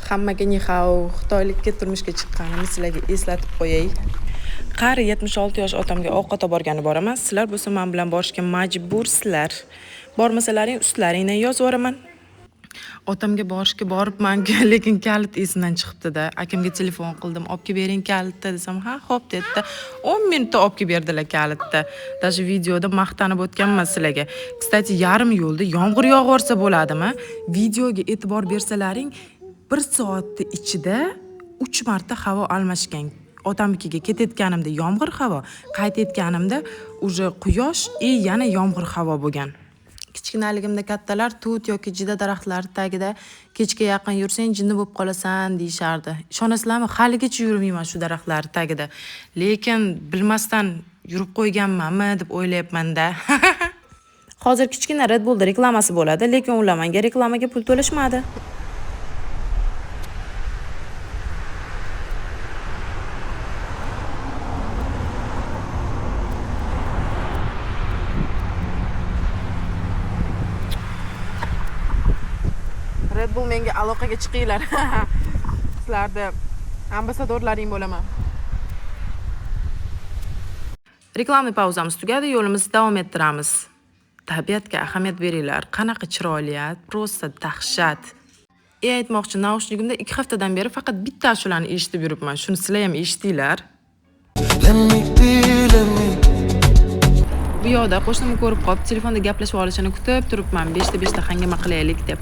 Hammaga nihao, Xitoylikka turmushga chiqqanimni sizlarga eslatib qo'yay. Qari 76 yosh otamga ovqat olib borgani boraman. Sizlar bo'lsa men bilan borishga majbursizlar. Bormasalaring ustlaringdan yozib yuboraman. Otamga borishga boribman, lekin kalit esimdan chiqibdi-da. Akamga telefon qildim, olib kelib bering kalitni desam, ha, xo'p dedi. 10 minutda olib kelib berdilar kalitni. Даже videoda maqtanib o'tganman sizlarga. Kstati, yarim yo'lda yomg'ir yog'vorsa bo'ladimi? Videoga e'tibor bersalaring, 1 soatda ichida 3 marta havo almashgan. Otamnikiga ketayotganimda yomg'ir havo, qaytayotganimda uje quyosh, yana yomg'ir havo bo'lgan. Kichkinaligimda kattalar tut yoki jida daraxtlari tagida kechga yaqin yursang jinni bo'lib qolasan deyishardi. Ishonasizlarmi? Haligacha yurmayman shu daraxtlar tagida. Lekin bilmasdan yurib qo'yganmanmi deb o'ylayapman-da. Hozir kichkina Red Bull reklamasi bo'ladi, lekin ular menga reklamaga pul to'lashmadi. Red Bull menga aloqaga chiqinglar. Sizlarda ambasadorlaring bo'laman. Reklama pauzamiz tugadi, yo'limizni davom ettiramiz. Tabiatga ahamiyat beringlar. Qanaqa chiroyli, prosta dahshat. Aytmoqchi, naushnikimda 2 haftadan beri faqat bitta ashulani eshitib yuribman. Shuni sizlar ham eshitinglar. Bu yoqda qo'shnimni ko'rib qolib, telefonda gaplashib olishini kutib turibman. 5ta hangama qilaylik deb.